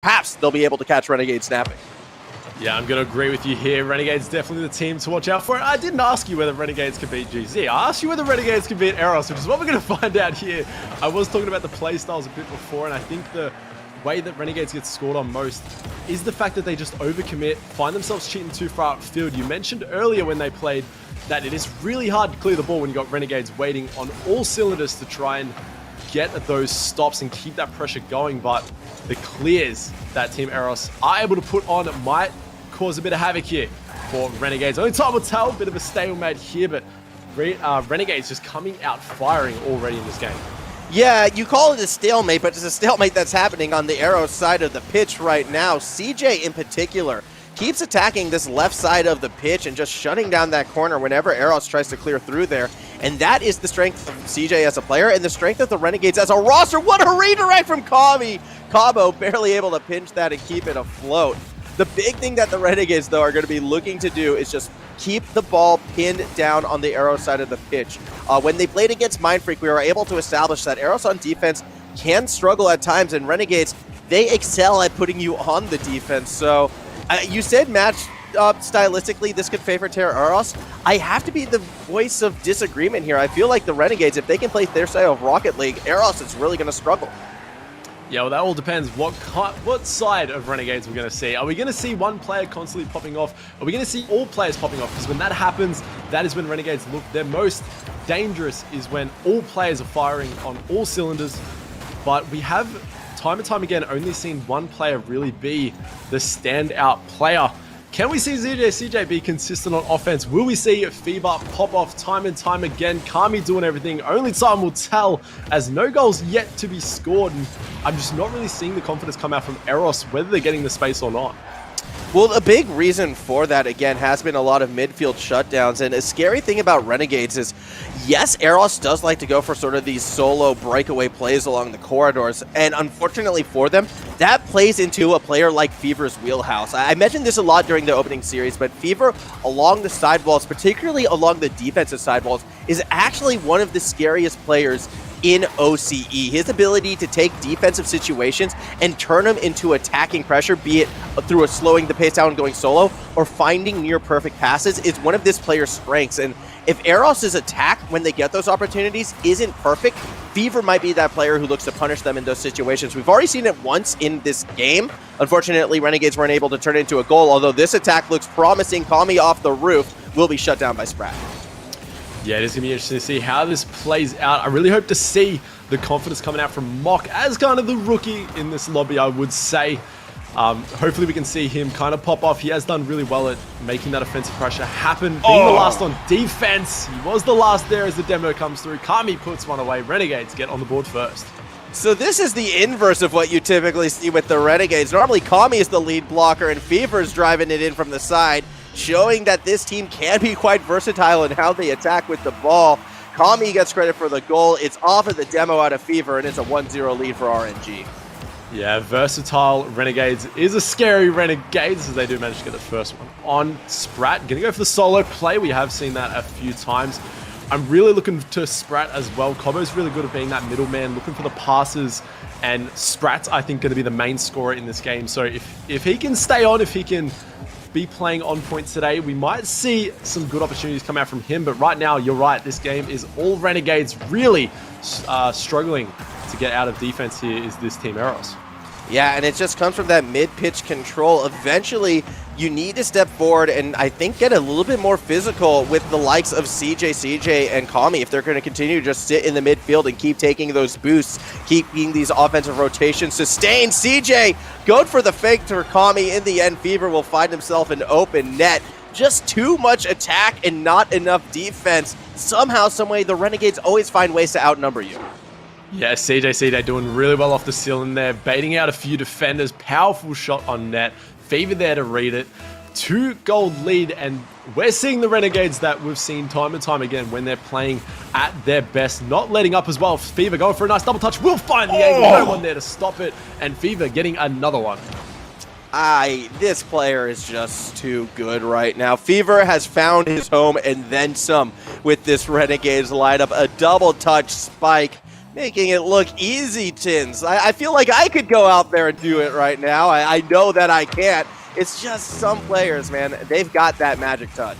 perhaps they'll be able to catch Renegade snapping. Yeah, I'm going to agree with you here. Renegades definitely the team to watch out for. I didn't ask you whether Renegades could beat GZ. I asked you whether Renegades could beat Eros, which is what we're going to find out here. I was talking about the play styles a bit before, and I think the way that Renegades get scored on most is the fact that they just overcommit, find themselves cheating too far upfield. You mentioned earlier when they played that it is really hard to clear the ball when you got Renegades waiting on all cylinders to try and get those stops and keep that pressure going, but the clears that Team Eros are able to put on might cause a bit of havoc here for Renegades. Only time will tell, a bit of a stalemate here, but Renegades just coming out firing already in this game. Yeah, you call it a stalemate, but it's a stalemate that's happening on the Eros side of the pitch right now. CJ in particular keeps attacking this left side of the pitch and just shutting down that corner whenever Eros tries to clear through there. And that is the strength of CJ as a player and the strength of the Renegades as a roster. What a redirect from Kami! Cabo barely able to pinch that and keep it afloat. The big thing that the Renegades, though, are going to be looking to do is just keep the ball pinned down on the Eros side of the pitch. When they played against Mindfreak, we were able to establish that Eros on defense can struggle at times, and Renegades, they excel at putting you on the defense. So you said match stylistically this could favor Eros. I have to be the voice of disagreement here. I feel like the Renegades, if they can play their style of Rocket League, Eros is really going to struggle. Yeah, well, that all depends what side of Renegades we're going to see. Are we going to see one player constantly popping off? Are we going to see all players popping off? Because when that happens, that is when Renegades look their most dangerous, is when all players are firing on all cylinders. But we have, time and time again, only seen one player really be the standout player. Can we see CJ be consistent on offense? Will we see Fever pop off time and time again? Kami doing everything? Only time will tell, as no goals yet to be scored. And I'm just not really seeing the confidence come out from Eros, whether they're getting the space or not. Well, a big reason for that, again, has been a lot of midfield shutdowns. And a scary thing about Renegades is, yes, Eros does like to go for sort of these solo breakaway plays along the corridors. And unfortunately for them, that plays into a player like Fever's wheelhouse. I mentioned this a lot during the opening series, but Fever along the sidewalls, particularly along the defensive sidewalls, is actually one of the scariest players in OCE. His ability to take defensive situations and turn them into attacking pressure, be it through a slowing the pace down and going solo, or finding near perfect passes, is one of this player's strengths. And if Eros' attack, when they get those opportunities, isn't perfect, Fever might be that player who looks to punish them in those situations. We've already seen it once in this game. Unfortunately, Renegades weren't able to turn it into a goal, although this attack looks promising. Kami off the roof will be shut down by Sprat. Yeah, it is going to be interesting to see how this plays out. I really hope to see the confidence coming out from Mock as kind of the rookie in this lobby, I would say. Hopefully we can see him kind of pop off. He has done really well at making that offensive pressure happen, being the last on defense. He was the last there as the demo comes through. Kami puts one away. Renegades get on the board first. So this is the inverse of what you typically see with the Renegades. Normally Kami is the lead blocker and Fever's driving it in from the side, showing that this team can be quite versatile in how they attack with the ball. Kami gets credit for the goal. It's off of the demo out of Fever, and it's a 1-0 lead for RNG. Yeah, versatile Renegades is a scary Renegades, as they do manage to get the first one on Sprat. Gonna go for the solo play. We have seen that a few times. I'm really looking to Sprat as well. Cobo's really good at being that middleman, looking for the passes, and Sprat's, I think, going to be the main scorer in this game. So if he can stay on, if he can be playing on point today, we might see some good opportunities come out from him. But right now, you're right, this game is all Renegades really struggling to get out of defense here is this Team Eros. Yeah, and it just comes from that mid-pitch control. Eventually, you need to step forward and I think get a little bit more physical with the likes of CJ, and Kami if they're going to continue to just sit in the midfield and keep taking those boosts, keeping these offensive rotations sustained. CJ going for the fake to Kami. In the end, Fever will find himself an open net. Just too much attack and not enough defense. Somehow, someway, the Renegades always find ways to outnumber you. Yeah, CJ doing really well off the ceiling there, baiting out a few defenders. Powerful shot on net. Fever there to read it. 2-goal lead, and we're seeing the Renegades that we've seen time and time again when they're playing at their best, not letting up as well. Fever going for a nice double touch, will find the angle, no one there to stop it, and Fever getting another one. This player is just too good right now. Fever has found his home and then some with this Renegades lineup. A double touch spike. Making it look easy, Tins. I feel like I could go out there and do it right now. I know that I can't. It's just some players, man, they've got that magic touch.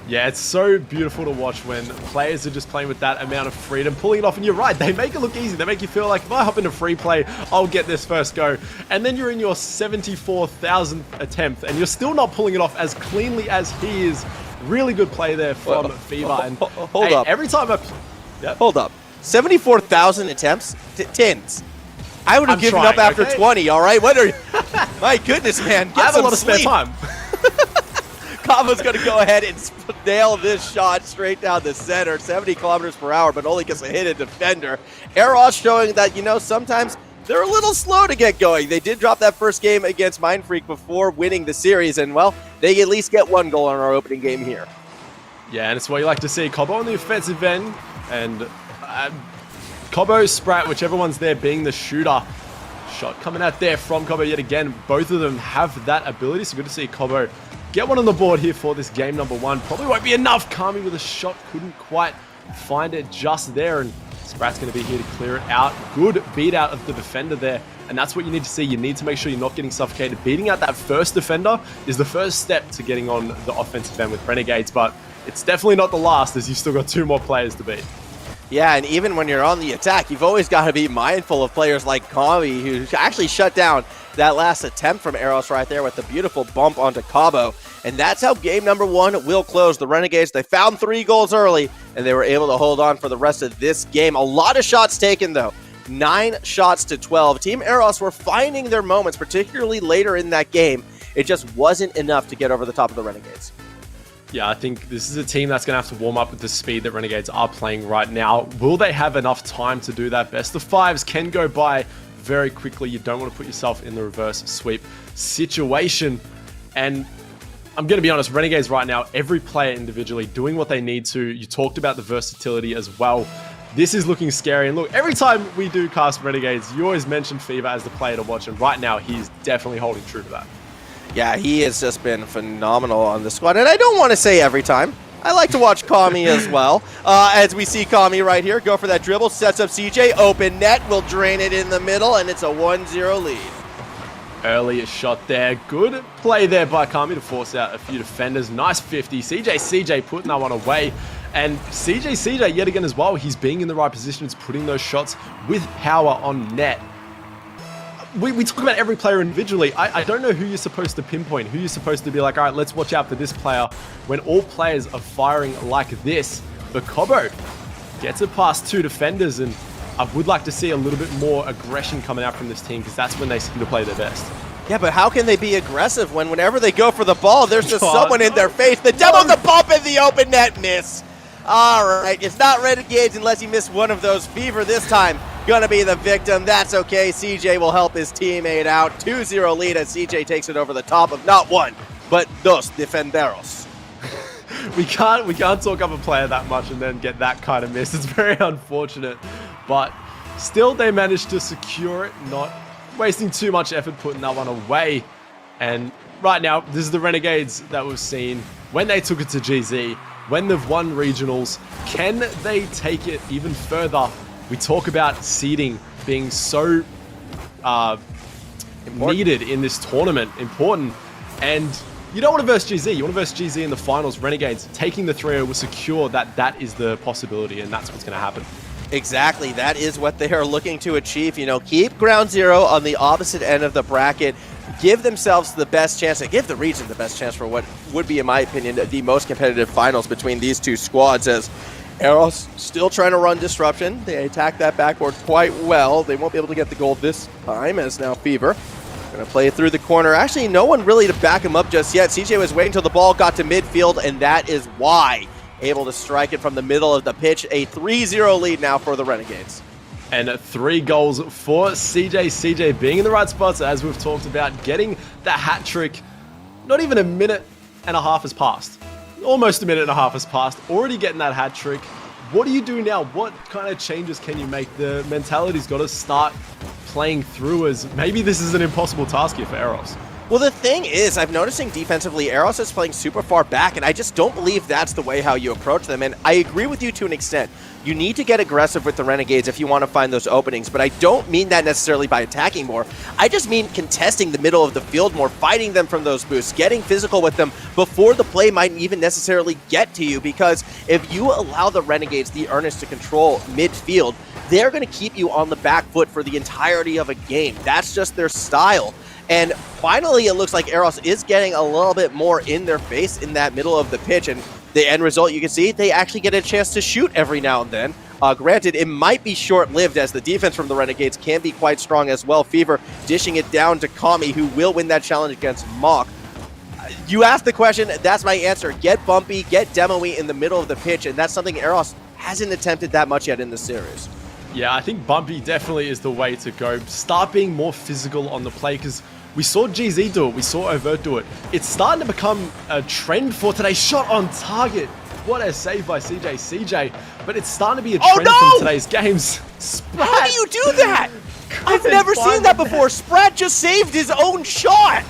Yeah, it's so beautiful to watch when players are just playing with that amount of freedom, pulling it off, and you're right, they make it look easy. They make you feel like, if I hop into free play, I'll get this first go. And then you're in your 74,000th attempt, and you're still not pulling it off as cleanly as he is. Really good play there from Fever. And hold up. Every time Hold up. 74,000 attempts? Tins. I would have given up after 20, all right? What are you? My goodness, man. I have a lot of spare time. Kava's going to go ahead and nail this shot straight down the center, 70 kilometers per hour, but only gets a hit a defender. Eros showing that, you know, sometimes they're a little slow to get going. They did drop that first game against Mindfreak before winning the series, and, well, they at least get one goal in our opening game here. Yeah, and it's what you like to see. Cobo on the offensive end, and Cobo, Sprat, whichever one's there being the shooter. Shot coming out there from Cobo yet again. Both of them have that ability, so good to see Cobo get one on the board here for this game number one. Probably won't be enough. Kami with a shot, couldn't quite find it just there, and Sprat's going to be here to clear it out. Good beat out of the defender there, and that's what you need to see. You need to make sure you're not getting suffocated. Beating out that first defender is the first step to getting on the offensive end with Renegades, but it's definitely not the last, as you've still got two more players to beat. Yeah, and even when you're on the attack, you've always got to be mindful of players like Kami, who actually shut down that last attempt from Eros right there with the beautiful bump onto Cabo. And that's how game number one will close. The Renegades, they found 3 goals early, and they were able to hold on for the rest of this game. A lot of shots taken, though. 9 shots to 12. Team Eros were finding their moments, particularly later in that game. It just wasn't enough to get over the top of the Renegades. Yeah, I think this is a team that's going to have to warm up with the speed that Renegades are playing right now. Will they have enough time to do that? Best of fives can go by very quickly. You don't want to put yourself in the reverse sweep situation. And I'm going to be honest, Renegades right now, every player individually doing what they need to. You talked about the versatility as well. This is looking scary. And look, every time we do cast Renegades, you always mention Fever as the player to watch. And right now, he's definitely holding true to that. Yeah, he has just been phenomenal on the squad. And I don't want to say every time. I like to watch Kami as well. As we see Kami right here go for that dribble, sets up CJ, open net, will drain it in the middle, and it's a 1-0 lead. Early shot there. Good play there by Kami to force out a few defenders. Nice 50. CJ putting that one away. And CJ yet again as well. He's being in the right positions, putting those shots with power on net. We talk about every player individually. I don't know who you're supposed to pinpoint, who you're supposed to be like, all right, let's watch out for this player when all players are firing like this. But Cobo gets it past 2 defenders, and I would like to see a little bit more aggression coming out from this team, because that's when they seem to play their best. Yeah, but how can they be aggressive when whenever they go for the ball, there's just someone in their face? The demo, the bump in the open net, miss. All right, it's not Renegades unless you miss one of those. Fever this time gonna be the victim. That's okay. CJ will help his teammate out. 2-0 lead as CJ takes it over the top of not one, but dos defenderos. We can't talk up a player that much and then get that kind of miss. It's very unfortunate, but still they managed to secure it, not wasting too much effort putting that one away. And right now, this is the Renegades that we've seen when they took it to GZ, when they've won regionals. Can they take it even further? We talk about seeding being so needed in this tournament, important. And you don't want to verse GZ. You want to verse GZ in the finals. Renegades taking the 3-0 will secure that is the possibility, and that's what's going to happen. Exactly. That is what they are looking to achieve. You know, keep ground zero on the opposite end of the bracket. Give themselves the best chance, and give the region the best chance for what would be, in my opinion, the most competitive finals between these two squads, as Eros still trying to run disruption. They attack that backboard quite well. They won't be able to get the goal this time, as now Fever going to play it through the corner. Actually, no one really to back him up just yet. CJ was waiting until the ball got to midfield, and that is why. Able to strike it from the middle of the pitch. A 3-0 lead now for the Renegades. And 3 goals for CJ. CJ being in the right spots, as we've talked about, getting the hat trick. Not even a minute and a half has passed. Almost a minute and a half has passed. Already getting that hat trick. What do you do now? What kind of changes can you make? The mentality's got to start playing through, as maybe this is an impossible task here for Eros. Well, the thing is, I'm noticing defensively, Eros is playing super far back, and I just don't believe that's the way how you approach them. And I agree with you to an extent. You need to get aggressive with the Renegades if you want to find those openings, but I don't mean that necessarily by attacking more. I just mean contesting the middle of the field more, fighting them from those boosts, getting physical with them before the play might even necessarily get to you, because if you allow the Renegades, the Earnest, to control midfield, they're going to keep you on the back foot for the entirety of a game. That's just their style. And finally, it looks like Eros is getting a little bit more in their face in that middle of the pitch. And the end result, you can see, they actually get a chance to shoot every now and then. Granted, it might be short-lived, as the defense from the Renegades can be quite strong as well. Fever dishing it down to Kami, who will win that challenge against Mach. You asked the question, that's my answer. Get bumpy, get demo-y in the middle of the pitch, and that's something Eros hasn't attempted that much yet in this series. Yeah, I think bumpy definitely is the way to go. Start being more physical on the play, because we saw GZ do it, we saw Overt do it. It's starting to become a trend for today's shot on target. What a save by CJ, but it's starting to be a trend from today's games. Sprat, how do you do that? I've never seen that before. Sprat just saved his own shot.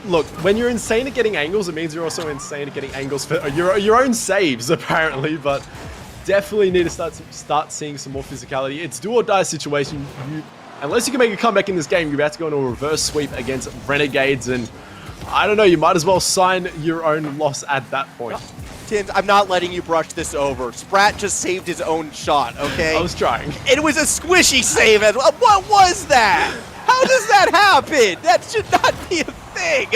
Look, when you're insane at getting angles, it means you're also insane at getting angles for your own saves, apparently, but definitely need to start seeing some more physicality. It's do or die situation. Unless you can make a comeback in this game, you're about to go into a reverse sweep against Renegades, and I don't know, you might as well sign your own loss at that point. Tins, I'm not letting you brush this over. Sprat just saved his own shot, okay? I was trying. It was a squishy save as well. What was that? How does that happen? That should not be a thing.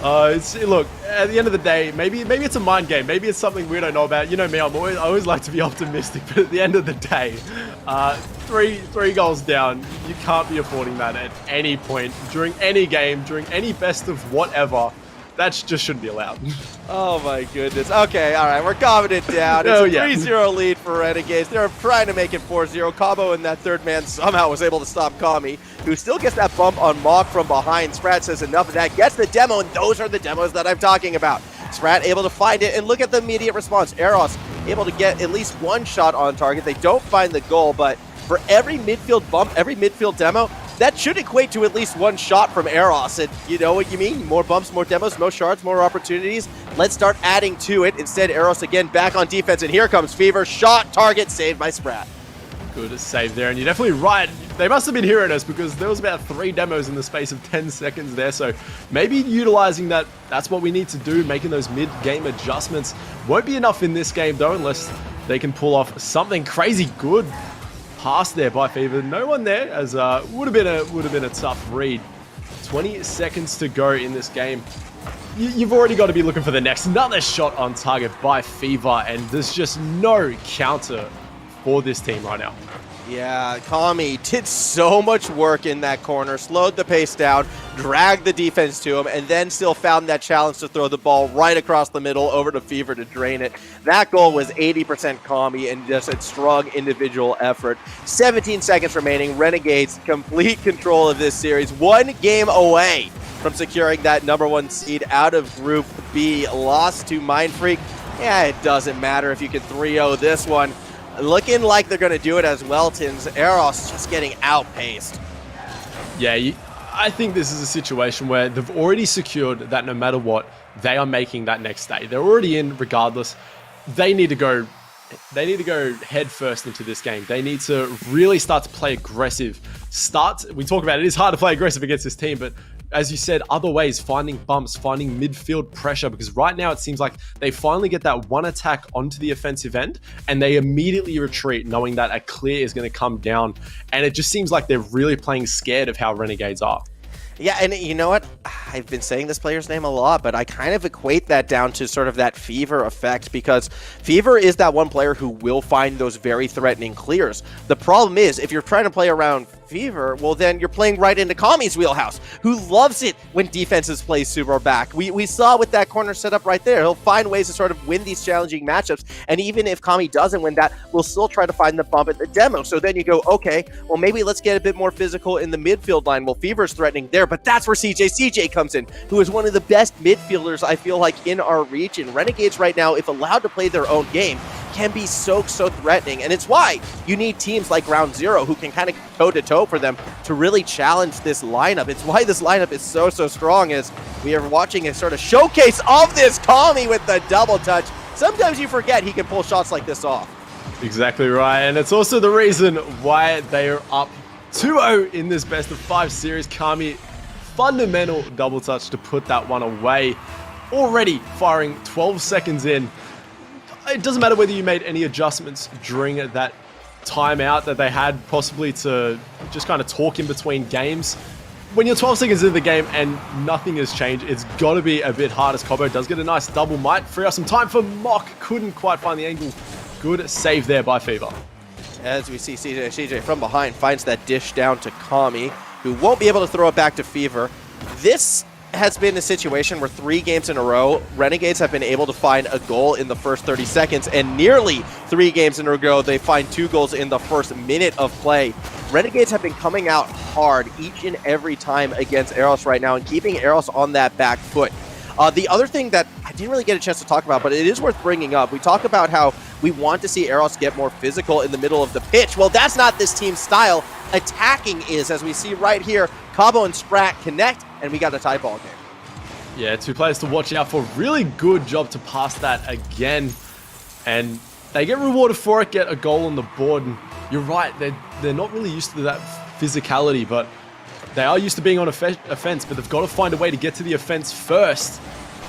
Look, at the end of the day, maybe it's a mind game. Maybe it's something we don't know about. You know me, I always like to be optimistic, but at the end of the day, three goals down, you can't be affording that at any point, during any game, during any best of whatever. That just shouldn't be allowed. Oh my goodness. Okay, all right, we're calming it down. It's a 3-0 lead for Renegades. They're trying to make it 4-0. Cabo and that third man somehow was able to stop Kami, who still gets that bump on Mach from behind. Sprat says enough of that, gets the demo, and those are the demos that I'm talking about. Sprat able to find it, and look at the immediate response. Eros able to get at least one shot on target. They don't find the goal, but for every midfield bump, every midfield demo, that should equate to at least one shot from Eros. And you know what you mean? More bumps, more demos, more shards, more opportunities. Let's start adding to it. Instead, Eros again back on defense, and here comes Fever. Shot, target, saved by Sprat. Good save there, and you're definitely right. They must have been hearing us, because there was about 3 demos in the space of 10 seconds there, so maybe utilizing that's what we need to do, making those mid-game adjustments. Won't be enough in this game, though, unless they can pull off something crazy good. Pass there by Fever. No one there, as would have been a tough read. 20 seconds to go in this game. You've already got to be looking for the next. Another shot on target by Fever, and there's just no counter for this team right now. Yeah, Kami did so much work in that corner, slowed the pace down, dragged the defense to him, and then still found that challenge to throw the ball right across the middle over to Fever to drain it. That goal was 80% Kami and just a strong individual effort. 17 seconds remaining. Renegades complete control of this series. 1 game away from securing that #1 seed out of Group B. Lost to Mindfreak. Yeah, it doesn't matter if you can 3-0 this one. Looking like they're going to do it as well, Tins. Eros just getting outpaced. Yeah, I think this is a situation where they've already secured that no matter what, they are making that next day. They're already in regardless. They need to go head first into this game. They need to really start to play aggressive. We talk about it is hard to play aggressive against this team, but as you said, other ways, finding bumps, finding midfield pressure, because right now it seems like they finally get that one attack onto the offensive end and they immediately retreat knowing that a clear is going to come down. And it just seems like they're really playing scared of how Renegades are. Yeah, and you know what? I've been saying this player's name a lot, but I kind of equate that down to sort of that Fever effect, because Fever is that one player who will find those very threatening clears. The problem is, if you're trying to play around Fever, well, then you're playing right into Kami's wheelhouse, who loves it when defenses play super back. We saw with that corner setup right there, he'll find ways to sort of win these challenging matchups, and even if Kami doesn't win that, we'll still try to find the bump at the demo. So then you go, okay, well, maybe let's get a bit more physical in the midfield line. Well, Fever's threatening there, but that's where CJ comes in, who is one of the best midfielders, I feel like, in our region. Renegades right now, if allowed to play their own game, can be so threatening. And it's why you need teams like Ground Zero who can kind of toe-to-toe for them to really challenge this lineup. It's why this lineup is so strong, as we are watching a sort of showcase of this. Kami with the double touch. Sometimes you forget he can pull shots like this off. Exactly right, and it's also the reason why they are up 2-0 in this best of 5 series. Kami, fundamental double touch to put that one away. Already firing 12 seconds in. It doesn't matter whether you made any adjustments during that timeout that they had, possibly to just kind of talk in between games. When you're 12 seconds into the game and nothing has changed, it's got to be a bit hard, as Cobo does get a nice double. Might free up some time for Mock. Couldn't quite find the angle. Good save there by Fever. As we see CJ from behind finds that dish down to Kami, who won't be able to throw it back to Fever. This has been a situation where 3 games in a row, Renegades have been able to find a goal in the first 30 seconds, and nearly 3 games in a row, they find 2 goals in the first minute of play. Renegades have been coming out hard each and every time against Eros right now and keeping Eros on that back foot. The other thing that I didn't really get a chance to talk about, but it is worth bringing up, we talk about how we want to see Eros get more physical in the middle of the pitch. Well, that's not this team's style. Attacking is, as we see right here. Cabo and Sprat connect, and we got a tie ball game. Yeah, 2 players to watch out for. Really good job to pass that again. And they get rewarded for it, get a goal on the board. And you're right, they're not really used to that physicality, but they are used to being on offense, but they've got to find a way to get to the offense first.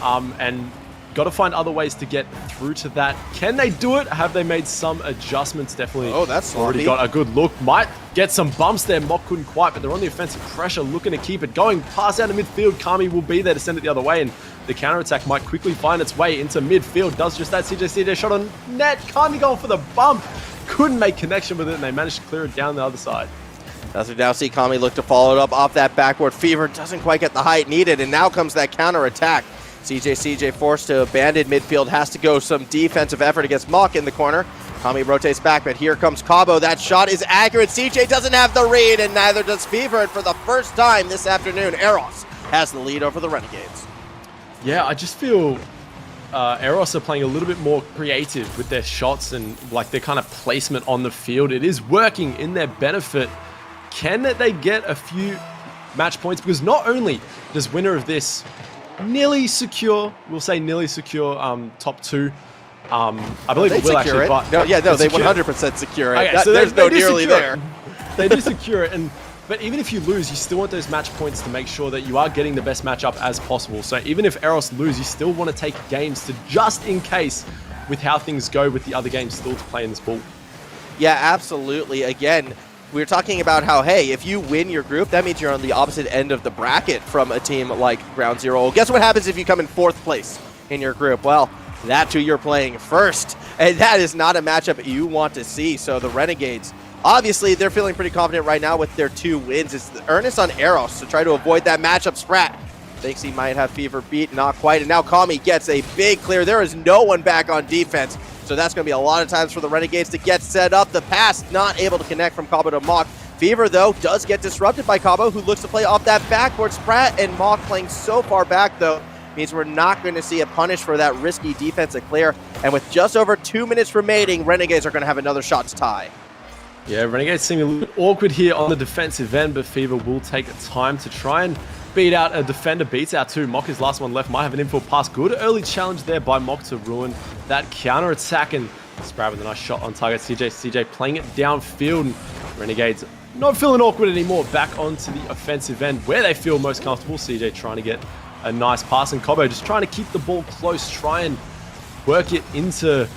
And got to find other ways to get through to that. Can they do it? Have they made some adjustments? Definitely. Oh, that's already got a good look. Might get some bumps there. Mock couldn't quite, but they're on the offensive pressure, looking to keep it going. Pass out of midfield. Kami will be there to send it the other way, and the counterattack might quickly find its way into midfield. Does just that. CJ shot on net. Kami going for the bump. Couldn't make connection with it, and they managed to clear it down the other side. As we now see Kami look to follow it up off that backboard. Fever doesn't quite get the height needed, and now comes that counterattack. CJ forced to abandon midfield, has to go some defensive effort against Mock in the corner. Kami rotates back, but here comes Cabo. That shot is accurate. CJ doesn't have the read, and neither does Fever. And for the first time this afternoon, Eros has the lead over the Renegades. Yeah, I just feel Eros are playing a little bit more creative with their shots and like their kind of placement on the field. It is working in their benefit. Can they get a few match points? Because not only does winner of this nearly secure, we'll say nearly secure top 2. I believe it will actually, but they 100% secure it. Okay, so there's no nearly there. They do secure it, but even if you lose, you still want those match points to make sure that you are getting the best matchup as possible. So even if Eros lose, you still want to take games to just in case with how things go with the other games still to play in this pool. Yeah, absolutely. Again, we were talking about how, hey, if you win your group, that means you're on the opposite end of the bracket from a team like Ground Zero. Well, guess what happens if you come in 4th place in your group? Well, that's who you're playing first, and that is not a matchup you want to see. So the Renegades, obviously, they're feeling pretty confident right now with their 2 wins. It's the earnest on Eros to try to avoid that matchup. Sprat thinks he might have Fever beat, not quite, and now Kami gets a big clear. There is no one back on defense. So that's going to be a lot of times for the Renegades to get set up. The pass not able to connect from Cabo to Mock. Fever, though, does get disrupted by Cabo, who looks to play off that backboard. Sprat and Mock playing so far back, though, means we're not going to see a punish for that risky defensive clear. And with just over 2 minutes remaining, Renegades are going to have another shot to tie. Yeah, Renegades seem a little bit awkward here on the defensive end, but Fever will take time to try and beat out a defender. Beats out 2. Mock is last one left. Might have an infield pass. Good early challenge there by Mock to ruin that counter attack, and Sprat with a nice shot on target. CJ playing it downfield, and Renegades not feeling awkward anymore. Back onto the offensive end where they feel most comfortable. CJ trying to get a nice pass, and Cobo just trying to keep the ball close, try and work it into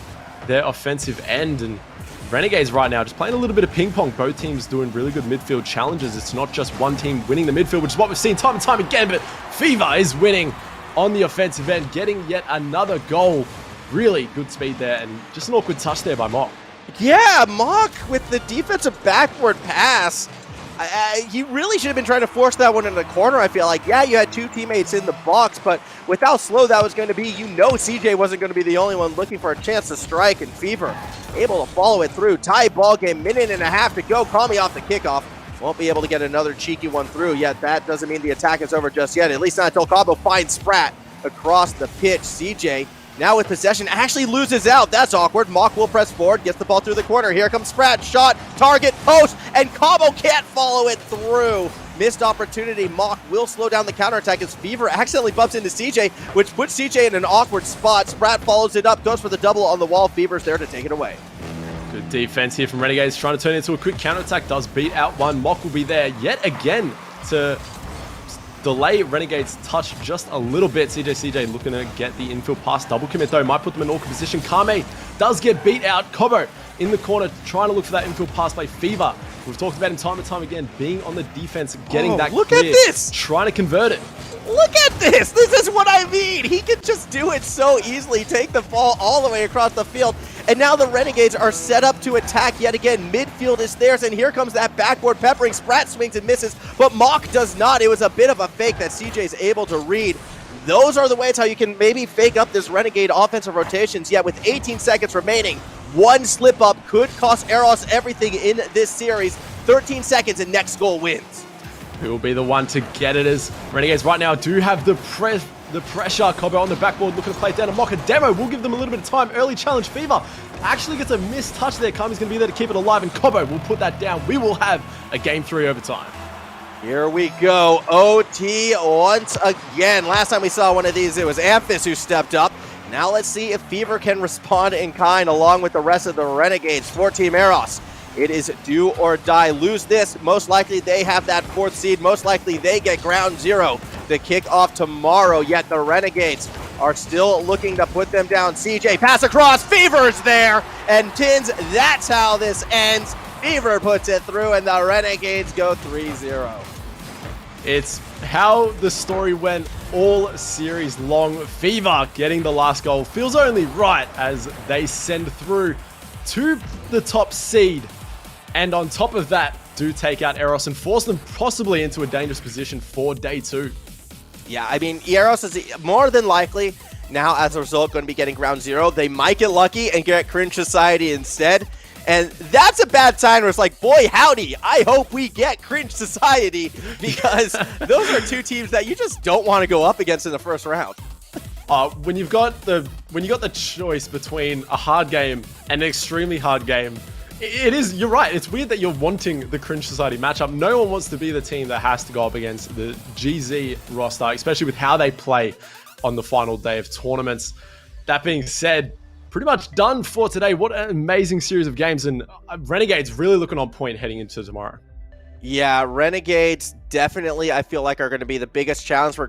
their offensive end. And Renegades right now just playing a little bit of ping pong. Both teams doing really good midfield challenges. It's not just one team winning the midfield, which is what we've seen time and time again, but Fever is winning on the offensive end, getting yet another goal. Really good speed there, and just an awkward touch there by Mock. Yeah, Mock with the defensive backward pass. He really should have been trying to force that one in the corner, I feel like. Yeah, you had 2 teammates in the box, but with how slow that was going to be, you know CJ wasn't going to be the only one looking for a chance to strike, and Fever able to follow it through. Tie ball game, 1.5 minutes to go. Kami off the kickoff. Won't be able to get another cheeky one through, yet that doesn't mean the attack is over just yet, at least not until Cabo finds Sprat across the pitch. CJ Now with possession, actually loses out. That's awkward. Mock will press forward, gets the ball through the corner. Here comes Sprat, shot, target, post, and Cabo can't follow it through. Missed opportunity. Mock will slow down the counterattack as Fever accidentally bumps into CJ, which puts CJ in an awkward spot. Sprat follows it up, goes for the double on the wall. Fever's there to take it away. Good defense here from Renegades, trying to turn it into a quick counterattack. Does beat out one. Mock will be there yet again to delay Renegades' touch just a little bit. CJ looking to get the infield pass. Double commit though, might put them in awkward position. Kame does get beat out. Kobo in the corner trying to look for that infield pass by Fever. We've talked about him time and time again, being on the defense, getting that look clear, at this! trying to convert it. Look at this! This is what I mean! He can just do it so easily, take the ball all the way across the field, and now the Renegades are set up to attack yet again. Midfield is theirs, and here comes that backboard peppering. Sprat swings and misses, but Mock does not. It was a bit of a fake that CJ's able to read. Those are the ways how you can maybe fake up this Renegade offensive rotations, yet with 18 seconds remaining, one slip up could cost Eros everything in this series. 13 seconds and next goal wins. Who will be the one to get it as Renegades right now do have the pressure. Kobo on the backboard looking to play it down. A Mock, a demo will give them a little bit of time. Early challenge. Fever actually gets a missed touch there. Kami's going to be there to keep it alive, and Kobo will put that down. We will have a game 3 overtime. Here we go. OT once again. Last time we saw one of these, it was Amphis who stepped up. Now let's see if Fever can respond in kind along with the rest of the Renegades for Team Eros. It is do or die. Lose this, most likely they have that 4th seed. Most likely they get ground 0 to kick off tomorrow. Yet the Renegades are still looking to put them down. CJ pass across, Fever's there, and Tins, that's how this ends. Fever puts it through, and the Renegades go 3-0. It's how the story went all series long. Fever getting the last goal feels only right as they send through to the top seed. And on top of that, do take out Eros and force them possibly into a dangerous position for day 2. Yeah, I mean, Eros is more than likely now, as a result, going to be getting ground 0. They might get lucky and get Cringe Society instead. And that's a bad sign where it's like, boy, howdy, I hope we get Cringe Society, because those are two teams that you just don't want to go up against in the first round. When you got the choice between a hard game and an extremely hard game, you're right. It's weird that you're wanting the Cringe Society matchup. No one wants to be the team that has to go up against the GZ roster, especially with how they play on the final day of tournaments. That being said, pretty much done for today. What an amazing series of games, and Renegades really looking on point heading into tomorrow. Yeah, Renegades definitely, I feel like, are going to be the biggest challenge for